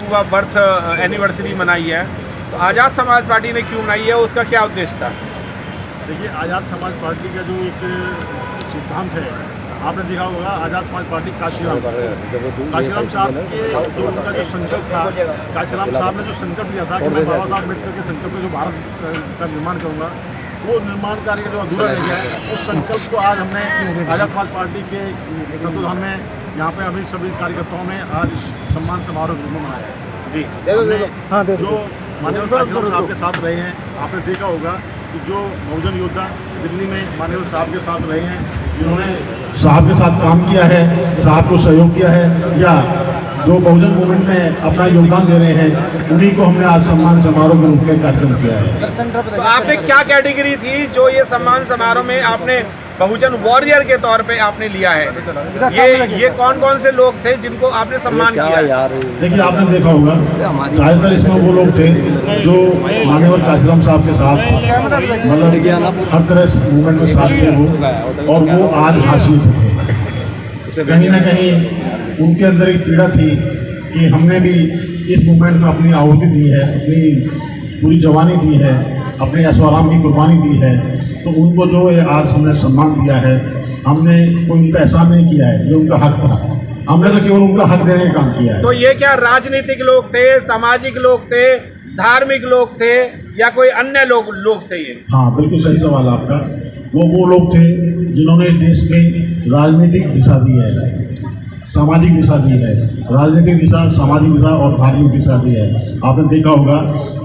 हुआ birth anniversary मनाई है, तो आज़ाद समाज पार्टी ने क्यों मनाई है, उसका क्या उद्देश्य था? देखिए, आज़ाद समाज पार्टी का जो एक सिद्धांत है, आपने देखा होगा, आज़ाद समाज पार्टी काशीराम साहब के जो उनका जो संकल्प था, काशीराम साहब ने जो संकल्प लिया था कि मैं बाबा साहब अम्बेडकर के संकल्प में जो भारत का निर्माण करूँगा, वो निर्माण कार्य जो अधूरा रह गया है, उस संकल्प को आज हमने आज़ाद समाज पार्टी के तत्वाधान में यहाँ पे अभी सभी कार्यकर्ताओं में आज सम्मान समारोह मनाया है। जी, हमने जो माननीय काशीराम साहब के साथ रहे हैं, आपने देखा होगा कि जो बहुजन योद्धा दिल्ली में माननीय साहब के साथ रहे हैं, जिन्होंने साहब के साथ काम किया है, साहब को सहयोग किया है, या जो बहुजन मूवमेंट में अपना योगदान दे रहे हैं, उन्हीं को हमने आज सम्मान समारोह के रूप में कार्यक्रम किया है। तो आपने क्या कैटेगरी थी जो ये सम्मान समारोह में आपने बहुजन वॉरियर के तौर पे आपने लिया है? ये कौन कौन से लोग थे जिनको आपने सम्मान किया? देखिए, आपने देखा होगा ज़्यादातर इसमें वो लोग थे जो माननीय काशीराम साहब के साथ मतलब हर तरह से मूवमेंट में साथ थे वो, और वो आज हासिल थे। कहीं ना कहीं उनके अंदर एक पीड़ा थी कि हमने भी इस मूवमेंट में अपनी आहुति दी है, अपनी पूरी जवानी दी है, अपने ऐशोआराम की कुर्बानी दी है, तो उनको जो आज हमने सम्मान दिया है, हमने कोई उनका एहसान नहीं किया है, ये उनका हक था, हमने तो केवल उनका हक देने का काम किया है। तो ये क्या राजनीतिक लोग थे, सामाजिक लोग थे, धार्मिक लोग थे, या कोई अन्य लोग थे ये? हाँ, बिल्कुल सही सवाल आपका। वो लोग थे जिन्होंने देश में राजनीतिक दिशा दी है, सामाजिक दिशा दी है, राजनीतिक दिशा, सामाजिक दिशा और धार्मिक दिशा दी है। आपने देखा होगा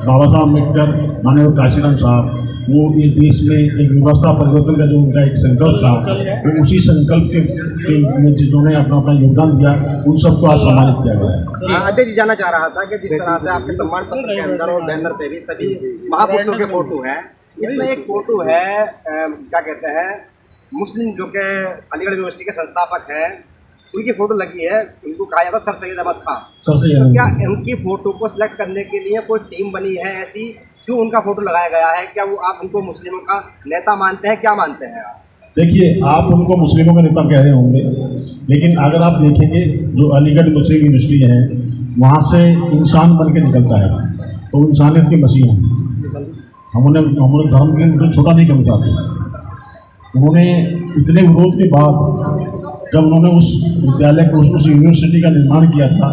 बाबा साहब अम्बेडकर, माननीय काशीराम साहब, वो इस देश में एक व्यवस्था परिवर्तन का जो उनका एक संकल्प था, वो उसी संकल्प के में जिन्होंने अपना योगदान दिया, उन सबको आज सम्मानित किया गया है। अध्यक्ष जी जानना चाह रहा था कि जिस तरह से आपके सम्मान पत्र के अंदर और बैनर पे भी सभी महापुरुषों के फोटो हैं, इसमें एक फोटो है क्या कहते हैं, मुस्लिम जो कि अलीगढ़ यूनिवर्सिटी के संस्थापक हैं, उनकी फोटो लगी है। उनको कहा जाता सर सैयद अहमद खान। तो क्या उनकी फोटो को सिलेक्ट करने के लिए कोई टीम बनी है ऐसी, क्यों उनका फोटो लगाया गया है? क्या वो आप उनको मुस्लिमों का नेता मानते हैं, क्या मानते हैं आप? देखिए, आप उनको मुस्लिमों का नेता कह रहे होंगे, लेकिन अगर आप देखेंगे जो अलीगढ़ मुस्लिम यूनिवर्सिटी है, वहाँ से इंसान बन के निकलता है, तो इंसानियत के मसीह हैं। हमारे धर्म के उनको छोटा नहीं करना चाहते। उन्होंने इतने विरोध के बाद जब उन्होंने उस विद्यालय को, उस यूनिवर्सिटी का निर्माण किया था,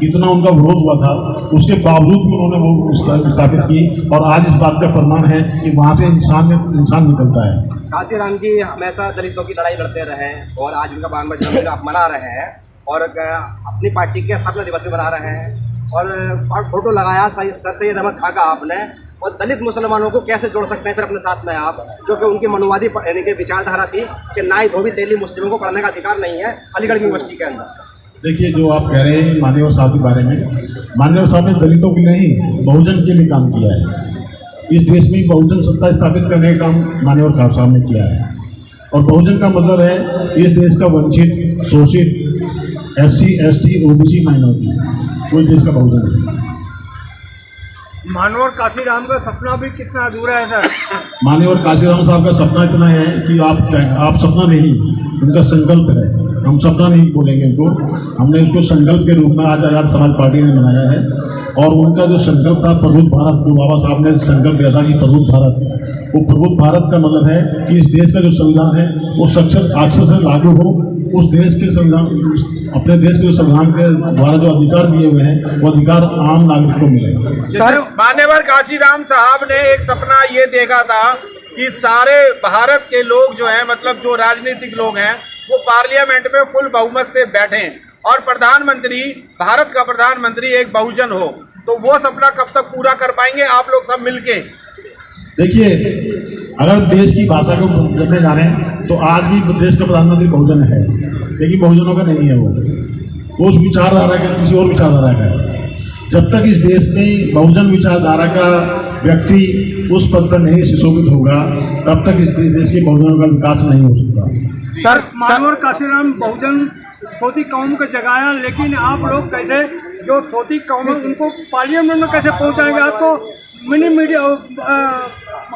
इतना उनका विरोध हुआ था, उसके बावजूद भी उन्होंने वो स्थापित की, और आज इस बात का प्रमाण है कि वहाँ से इंसान निकलता है। काशीराम जी हमेशा दलितों की लड़ाई लड़ते रहे और आज उनका 52वां जन्मदिन आप मना रहे हैं और अपनी पार्टी के स्थापना दिवस भी मना रहे हैं, और फोटो लगाया सर सैयद अहमद खान का आपने, और दलित मुसलमानों को कैसे जोड़ सकते हैं फिर अपने साथ में आप, जो कि उनकी मनुवादी यानी कि विचारधारा थी कि नाई धोबी तेली मुस्लिमों को पढ़ने का अधिकार नहीं है अलीगढ़ यूनिवर्सिटी के अंदर? देखिए, जो आप कह रहे हैं माननीय साहब के बारे में, माननीय साहब ने दलितों के नहीं बहुजन के लिए काम किया है। इस देश में बहुजन सत्ता स्थापित करने का काम माननीय साहब ने किया है, और बहुजन का मतलब है इस देश का वंचित, शोषित, SC, ST, OBC माइनॉरिटी, कोई देश का बहुजन है। माननीय काशीराम का सपना भी कितना अधूरा है सर? माननीय काशीराम साहब का सपना इतना है कि आप सपना नहीं, उनका संकल्प है। हम सपना नहीं बोलेंगे उनको, हमने उसको संकल्प के रूप में आज आज़ाद समाज पार्टी ने मनाया है। और उनका जो संकल्प था प्रबुद्ध भारत, जो बाबा साहब ने संकल्प लिया था कि प्रबुद्ध भारत, वो प्रबुद्ध भारत का मतलब है कि इस देश का जो संविधान है वो अक्षर से लागू हो, उस देश के संविधान, अपने देश के संविधान के द्वारा जो अधिकार दिए हुए हैं वो अधिकार आम नागरिक को मिले। सर, मान्यवर काशीराम साहब ने एक सपना ये देखा था कि सारे भारत के लोग जो हैं, मतलब जो राजनीतिक लोग हैं, वो पार्लियामेंट में फुल बहुमत से बैठें और प्रधानमंत्री, भारत का प्रधानमंत्री एक बहुजन हो। तो वो सपना कब तक पूरा कर पाएंगे आप लोग सब मिलके? देखिए, अगर देश की भाषा को जमने जाने तो आज भी देश का प्रधानमंत्री बहुजन है, लेकिन बहुजनों का नहीं है। वो उस विचारधारा का, किसी और विचारधारा का है। जब तक इस देश में बहुजन विचारधारा का व्यक्ति उस पद पर नहीं सुशोभित होगा, तब तक इस देश के बहुजनों का विकास नहीं हो सकता। सर, माननीय काशीराम बहुजन सोती कौम को जगाया, लेकिन आप लोग कैसे जो सोती कौम है उनको पार्लियामेंट में कैसे पहुंचाएंगे? आपको मिनी मीडिया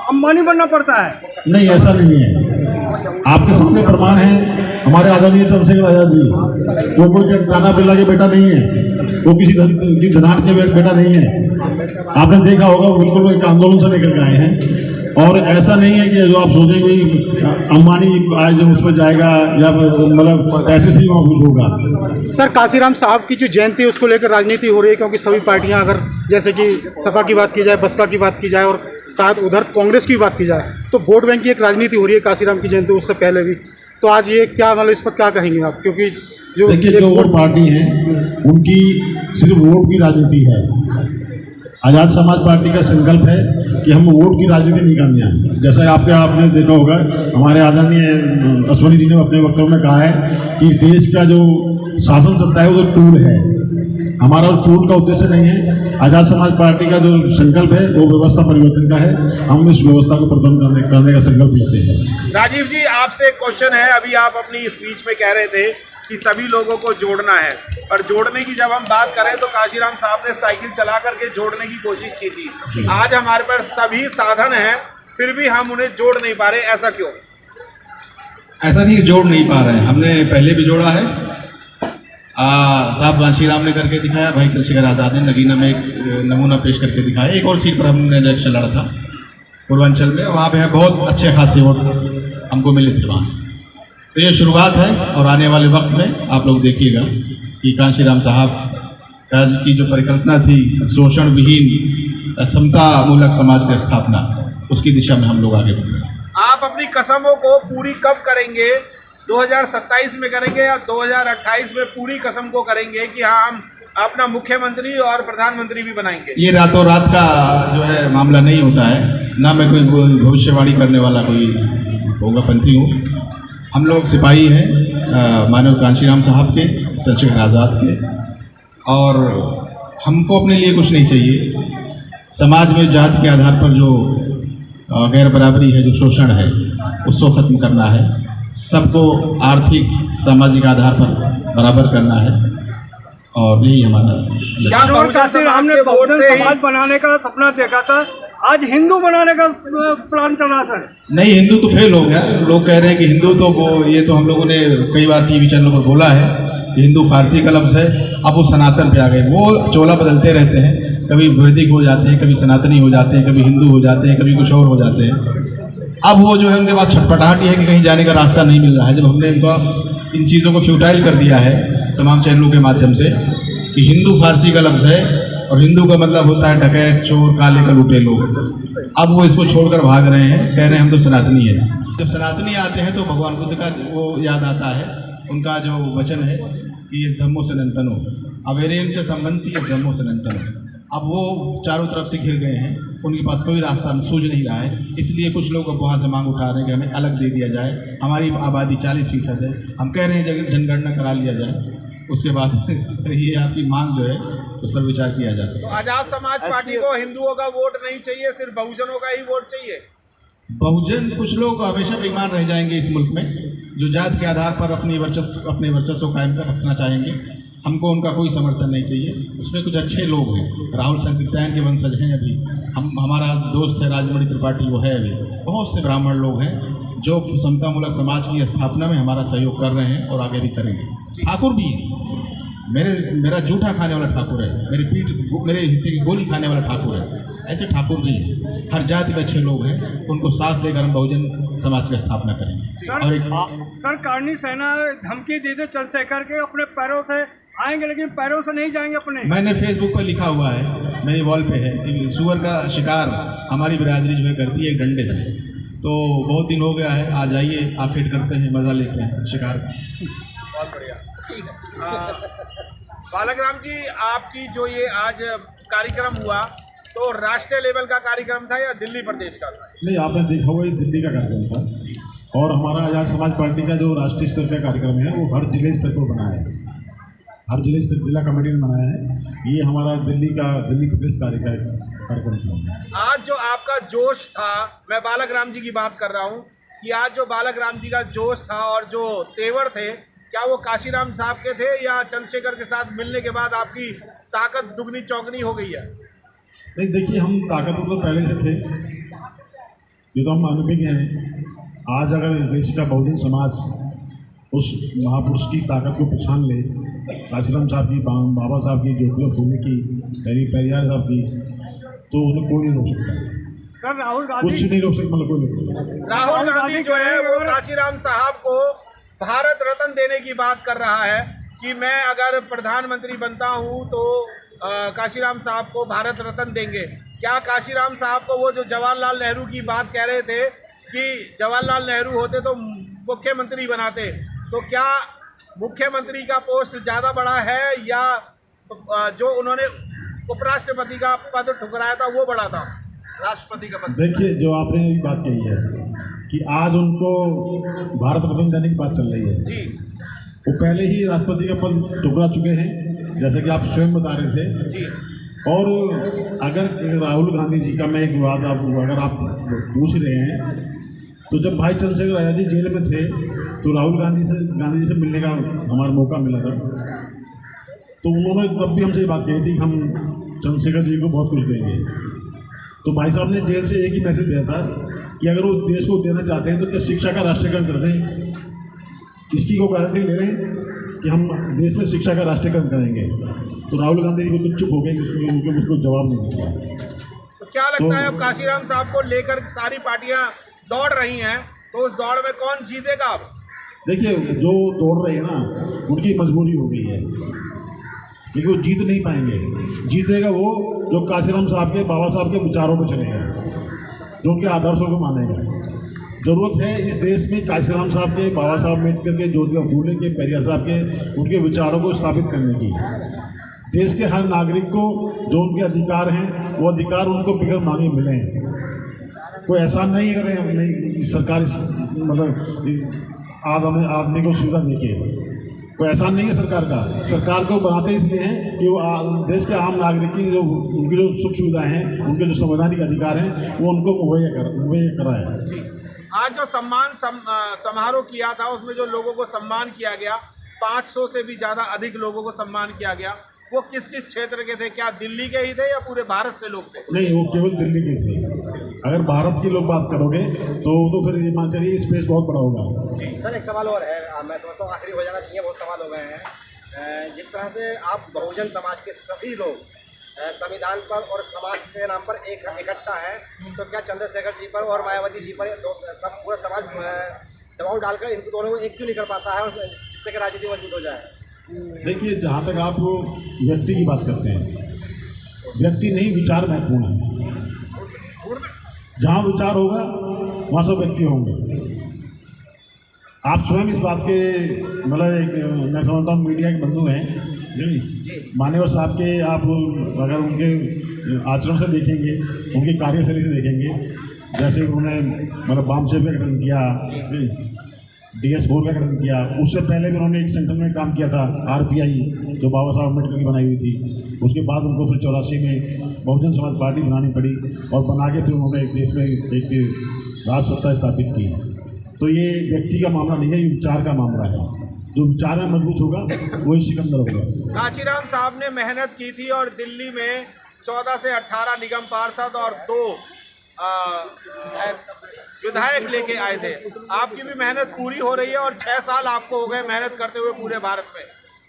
अंबानी बनना पड़ता है। नहीं, ऐसा नहीं है। आपके सामने प्रमाण है, हमारे आदरणीय चंद्रशेखर आजाद जी, वो कोई राणा बिरला के बेटा नहीं है, वो किसी धनाट के बेटा नहीं है। आपने देखा होगा बिल्कुल वो एक आंदोलन से निकल के आए हैं। और ऐसा नहीं है कि जो आप सोचें कोई अंबानी आज उसमें जाएगा या मतलब ऐसे ही कुछ होगा। सर, काशीराम साहब की जो जयंती है उसको लेकर राजनीति हो रही है, क्योंकि सभी पार्टियां, अगर जैसे कि सपा की बात की जाए, बसपा की बात की जाए और साथ उधर कांग्रेस की बात की जाए, तो वोट बैंक की एक राजनीति हो रही है काशीराम की जयंती उससे पहले भी। तो आज ये क्या, मतलब इस पर क्या कहेंगे आप? क्योंकि जो देखिए, जो वोट पार्टी है उनकी सिर्फ वोट की राजनीति है। आज़ाद समाज पार्टी का संकल्प है कि हम वोट की राजनीति नहीं करनी है। जैसा आपने देखा होगा, हमारे आदरणीय अश्वनी जी ने अपने वक्तव्य में कहा है कि देश का जो शासन सत्ता है वो टूल है। हमारा टूल का उद्देश्य नहीं है। आज़ाद समाज पार्टी का जो संकल्प है वो व्यवस्था परिवर्तन का है। हम इस व्यवस्था को प्रदान करने का संकल्प लेते हैं। राजीव जी, आपसे एक क्वेश्चन है। अभी आप अपनी स्पीच में कह रहे थे कि सभी लोगों को जोड़ना है, और जोड़ने की जब हम बात करें तो काशीराम साहब ने साइकिल चला करके जोड़ने की कोशिश की थी। आज हमारे पास सभी साधन हैं, फिर भी हम उन्हें जोड़ नहीं पा रहे, ऐसा क्यों? ऐसा नहीं जोड़ नहीं पा रहे हैं, हमने पहले भी जोड़ा है। साहब काशीराम ने करके दिखाया, भाई चंद्रशेखर आज़ाद ने नगीना में एक नमूना पेश करके दिखाया। एक और सीट पर हमने इलेक्शन लड़ा था पूर्वांचल में, वहाँ पे बहुत अच्छे खासे वोट हमको मिले थे वहाँ। तो ये शुरुआत है, और आने वाले वक्त में आप लोग देखिएगा कि काशीराम साहब की जो परिकल्पना थी शोषण विहीन समता मूलक समाज की स्थापना, उसकी दिशा में हम लोग आगे बढ़ रहे हैं। आप अपनी कसमों को पूरी कब करेंगे? 2027 में करेंगे या 2028 में पूरी कसम को करेंगे कि हाँ, हम अपना मुख्यमंत्री और प्रधानमंत्री भी बनाएंगे? ये रातों रात का जो है मामला नहीं होता है, ना मैं कोई भविष्यवाणी करने वाला कोई होगापंथी हूँ। हम लोग सिपाही हैं मानव काशीराम साहब के, चंद्रशेखर आज़ाद के, और हमको अपने लिए कुछ नहीं चाहिए। समाज में जाति के आधार पर जो गैर बराबरी है, जो शोषण है, उसको ख़त्म करना है। सबको आर्थिक सामाजिक आधार पर बराबर करना है, और यही हमारा काशीराम ने बहुजन समाज बनाने का सपना देखा था, आज हिंदू बनाने का प्लान चल रहा सर। नहीं, हिंदू तो फेल हो गया। लोग कह रहे हैं कि हिंदू तो वो, ये तो हम लोगों ने कई बार टीवी चैनलों पर बोला है कि हिंदू फारसी का लफ्ज़ है। अब वो सनातन पे आ गए, वो चोला बदलते रहते हैं, कभी वैदिक हो जाते हैं, कभी सनातनी हो जाते हैं, कभी हिंदू हो जाते हैं, कभी कुछ और हो जाते हैं। अब वो जो है उनके पास छटपटाहट है कि कहीं जाने का रास्ता नहीं मिल रहा है। जब हमने इनका इन चीज़ों को फ्यूटाइल कर दिया है तमाम चैनलों के माध्यम से कि हिंदू फारसी का लफ्ज़ है और हिंदू का मतलब होता है डकैत, चोर, काले का लूटे लोग, अब वो इसको छोड़कर भाग रहे हैं, कह रहे हैं हम तो सनातनी है। जब सनातनी आते हैं तो भगवान बुद्ध का वो याद आता है, उनका जो वचन है कि इस धम्मो सनातनो अवेरेन च संबंधी इस धम्मो सनातनो। अब वो चारों तरफ से घिर गए हैं, उनके पास कोई रास्ता सूझ नहीं रहा है। इसलिए कुछ लोग अब वहाँ से मांग उठा रहे हैं कि हमें अलग दे दिया जाए। हमारी आबादी 40% है, हम कह रहे हैं जनगणना करा लिया जाए, उसके बाद ये आपकी मांग जो है उस पर विचार किया जा सकता है। आजाद समाज पार्टी को हिंदुओं का वोट नहीं चाहिए, सिर्फ बहुजनों का ही वोट चाहिए। बहुजन, कुछ लोग हमेशा बेईमान रह जाएंगे इस मुल्क में, जो जात के आधार पर अपने वर्चस्व को कायम रखना चाहेंगे। हमको उनका कोई समर्थन नहीं चाहिए। उसमें कुछ अच्छे लोग हैं, राहुल संकीर्तन के वंशज हैं, अभी हमारा दोस्त है राजमणि त्रिपाठी, वो है। अभी बहुत से ब्राह्मण लोग हैं जो समतामूलक समाज की स्थापना में हमारा सहयोग कर रहे हैं और आगे भी करेंगे। ठाकुर भी है, मेरा जूठा खाने वाला ठाकुर है, मेरे हिस्से की गोली खाने वाला ठाकुर है। ऐसे ठाकुर भी हैं, हर जाति के अच्छे लोग हैं, उनको साथ लेकर हम बहुजन समाज की स्थापना करेंगे। और सर, कारनी सेना धमकी दे दे चंद्रशेखर के अपने पैरों से आएंगे, लेकिन पैरों से नहीं जाएंगे अपने। मैंने फेसबुक पर लिखा हुआ है, मेरी वॉल पे है कि सुअर का शिकार हमारी बिरादरी जो है करती है डंडे से। तो बहुत दिन हो गया है, आ जाइए, आप हिट करते हैं, मज़ा लेते हैं शिकार का। बहुत बढ़िया। बालक राम जी, आपकी जो ये आज कार्यक्रम हुआ, तो राष्ट्रीय लेवल का कार्यक्रम था या दिल्ली प्रदेश का था? नहीं, आपने देखा होगा ये दिल्ली का कार्यक्रम था, और हमारा आज़ाद समाज पार्टी का जो राष्ट्रीय स्तर का कार्यक्रम है वो हर जिले स्तर पर बनाया है, हर जिले स्तर जिला कमेटी ने बनाया है। ये हमारा दिल्ली प्रदेश कार्यक्रम था। आज जो आपका जोश था, मैं बालक राम जी की बात कर रहा हूँ कि आज जो बालक राम जी का जोश था और जो तेवर थे, क्या वो काशीराम साहब के थे या चंद्रशेखर के साथ मिलने के बाद आपकी ताकत दुगनी चौगनी हो गई है? नहीं, देखिए, हम ताकतवर तो पहले से थे, ये तो हम अनुभवी हैं। आज अगर देश का बहुजन समाज उस महापुरुष की ताकत को पहचान ले, काशीराम साहब की, बाबा साहब की, ज्योतिबा फूले की, पेरियार साहब की, तो उन्हें कोई नहीं रोक सकता। सर राहुल कुछ गांधी नहीं रोक सकता, मतलब कोई नहीं रोक सकता। राहुल गांधी जो है वो काशीराम साहब को भारत रत्न देने की बात कर रहा है कि मैं अगर प्रधानमंत्री बनता हूं तो काशीराम साहब को भारत रत्न देंगे। क्या काशीराम साहब को वो जो जवाहरलाल नेहरू की बात कह रहे थे कि जवाहरलाल नेहरू होते तो मुख्यमंत्री बनाते, तो क्या मुख्यमंत्री का पोस्ट ज़्यादा बड़ा है या जो उन्होंने उपराष्ट्रपति का पद ठुकराया था वो बड़ा था, राष्ट्रपति का पद? देखिए, जो आपने ये बात कही है कि आज उनको भारत रत्न देने की बात चल रही है जी, वो पहले ही राष्ट्रपति का पद ठुकरा चुके हैं, जैसे कि आप स्वयं बता रहे थे जी। और अगर राहुल गांधी जी का मैं एक बात अगर आप पूछ रहे हैं, तो जब भाई चंद्रशेखर आज़ाद जी जेल में थे तो राहुल गांधी जी से मिलने का हमारा मौका मिला था, तो उन्होंने तब भी हमसे ये बात कही थी कि हम चंद्रशेखर जी को बहुत कुछ देंगे। तो भाई साहब ने जेल से एक ही मैसेज दिया था कि अगर वो देश को देना चाहते हैं तो क्या शिक्षा का राष्ट्रीयकरण कर दें। इसकी को गारंटी ले रहे हैं कि हम देश में शिक्षा का राष्ट्रीयकरण करेंगे। तो राहुल गांधी जी को तो चुप हो गए, उनके मुझको जवाब नहीं दिया। तो क्या लगता है अब काशीराम साहब को लेकर सारी पार्टियां दौड़ रही हैं, तो उस दौड़ में कौन जीतेगा? अब देखिए, जो दौड़ रहे हैं ना उनकी मजबूरी हो गई है, लेकिन वो जीत नहीं पाएंगे। जीतेगा वो जो काशीराम साहब के, बाबा साहब के विचारों पर चलेगा, जो उनके आदर्शों को मानेगा। जरूरत है इस देश में काशीराम साहब के, बाबा साहब अम्बेडकर के, ज्योतिबा फूले के, पेरियार साहब के, उनके विचारों को स्थापित करने की। देश के हर नागरिक को जो उनके अधिकार हैं वो अधिकार उनको बिगड़ मांगे मिले हैं। कोई ऐसा नहीं करें हम नहीं सरकारी मतलब आदमी को सुविधा देके, कोई ऐसा नहीं है सरकार का। सरकार को बनाते इसलिए हैं कि वो देश के आम नागरिक की जो उनकी जो सुख सुविधाएं हैं, उनके जो संवैधानिक अधिकार हैं वो उनको मुहैया कराए। आज जो सम्मान समारोह किया था उसमें जो लोगों को सम्मान किया गया, 500 से भी ज़्यादा अधिक लोगों को सम्मान किया गया, वो किस किस क्षेत्र के थे? क्या दिल्ली के ही थे या पूरे भारत से लोग थे? नहीं, वो केवल दिल्ली के थे। अगर भारत के लोग बात करोगे तो फिर ये मान चलिए स्पेस बहुत बड़ा होगा। सर एक सवाल और है, मैं समझता हूँ आखिरी हो जाना चाहिए, बहुत सवाल हो गए हैं। जिस तरह से आप बहुजन समाज के सभी लोग संविधान पर और समाज के नाम पर इकट्ठा है, तो क्या चंद्रशेखर जी पर और मायावती जी पर सब पूरा समाज दबाव डालकर इनको दोनों को एक क्यों नहीं कर पाता है, जिससे कि राजनीति मजबूत हो जाए? देखिए, जहाँ तक आप व्यक्ति की बात करते हैं, व्यक्ति नहीं विचार महत्वपूर्ण है। जहाँ विचार होगा वहाँ सब व्यक्ति होंगे। आप स्वयं इस बात के मतलब मैं समझता हूँ मीडिया के बंधु हैं नहीं, मान्यवर साहब के आप अगर उनके आचरण से देखेंगे, उनकी कार्यशैली से देखेंगे, जैसे उन्होंने मतलब वामसेप का गठन किया, DS बोर्ड का गठन किया, उससे पहले भी उन्होंने एक संगठन में काम किया था RPI जो बाबा साहब अम्बेडकर की बनाई हुई थी। उसके बाद उनको फिर 84 में बहुजन समाज पार्टी बनानी पड़ी और बना के फिर उन्होंने देश में एक राज सत्ता स्थापित की। तो ये व्यक्ति का मामला नहीं है, ये विचार का मामला है। जो विचार में मजबूत होगा वही सिकंदर होगा। काशीराम साहब ने मेहनत की थी और दिल्ली में 14 से 18 निगम पार्षद और 2 विधायक लेके आए थे। आपकी भी मेहनत पूरी हो रही है और 6 साल आपको हो गए मेहनत करते हुए पूरे भारत में।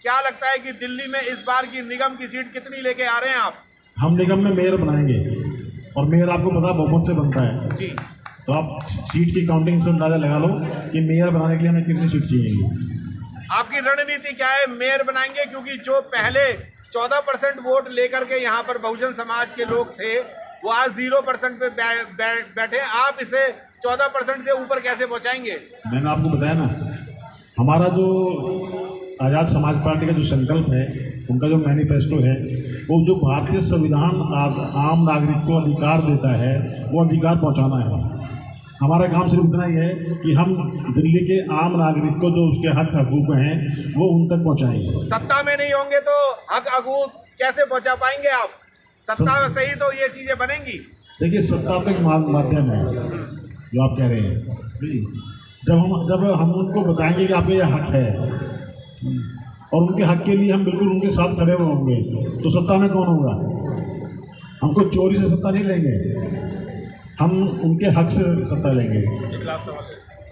क्या लगता है कि दिल्ली में इस बार की निगम की सीट कितनी लेके आ रहे हैं आप? हम निगम में मेयर बनाएंगे और मेयर आपको पता बहुमत से बनता है जी, तो आप सीट की काउंटिंग से अंदाजा लगा लो कि मेयर बनाने के लिए हमें कितनी सीट चाहिए। आपकी रणनीति क्या है? मेयर बनाएंगे क्योंकि जो पहले 14% वोट लेकर के यहाँ पर बहुजन समाज के लोग थे वो आज 0% पे बैठे। आप इसे 14% से ऊपर कैसे पहुँचाएंगे? मैंने आपको बताया ना, हमारा जो आज़ाद समाज पार्टी का जो संकल्प है, उनका जो मैनिफेस्टो है, वो जो भारतीय संविधान आम नागरिक को अधिकार देता है वो अधिकार पहुंचाना है। हमारा काम सिर्फ इतना ही है कि हम दिल्ली के आम नागरिक को जो उसके हक हकूक हैं वो उन तक पहुंचाएंगे। सत्ता में नहीं होंगे तो हक हकूक कैसे पहुंचा पाएंगे आप? सत्ता में सही तो ये चीजें बनेंगी। देखिए, सत्ता तो एक माध्यम है जो आप कह रहे हैं। जब हम उनको बताएंगे कि आपका ये हक है और उनके हक के लिए हम बिल्कुल उनके साथ खड़े होंगे, तो सत्ता में कौन होगा? हमको चोरी से सत्ता नहीं लेंगे, हम उनके हक से सत्ता लेंगे।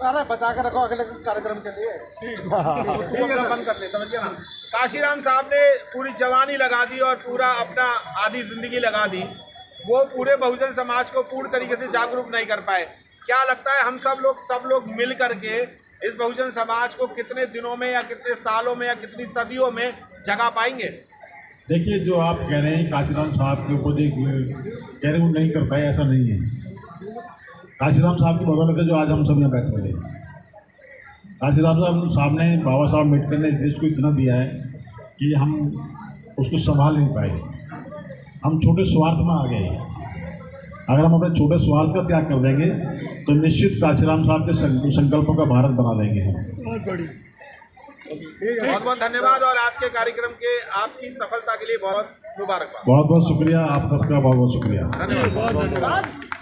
अरे बचा के रखो अगले कार्यक्रम के लिए। ठीक है, बंद कर ले, समझ गया ना। काशीराम साहब ने पूरी जवानी लगा दी और पूरा अपना आधी जिंदगी लगा दी, वो पूरे बहुजन समाज को पूर्ण तरीके से जागरूक नहीं कर पाए। क्या लगता है हम सब लोग मिल करके इस बहुजन समाज को कितने दिनों में या कितने सालों में या कितनी सदियों में जगा पाएंगे? देखिए, जो आप कह रहे हैं काशीराम साहब के ऊपर कह रहे हैं वो नहीं कर पाए, ऐसा नहीं है। काशीराम साहब की बदौलत है जो आज हम सब यहाँ बैठे हुए हैं। काशीराम साहब ने, बाबा साहब अम्बेडकर ने इस देश को इतना दिया है कि हम उसको संभाल नहीं पाए। हम छोटे स्वार्थ में आ गए। अगर हम अपने छोटे स्वार्थ का त्याग कर देंगे तो निश्चित काशीराम साहब के संकल्पों का भारत बना देंगे हम। बहुत बहुत धन्यवाद और आज के कार्यक्रम के आपकी सफलता के लिए बहुत मुबारकबाद। बहुत बहुत शुक्रिया, आप सबका बहुत बहुत शुक्रिया। धन्यवाद।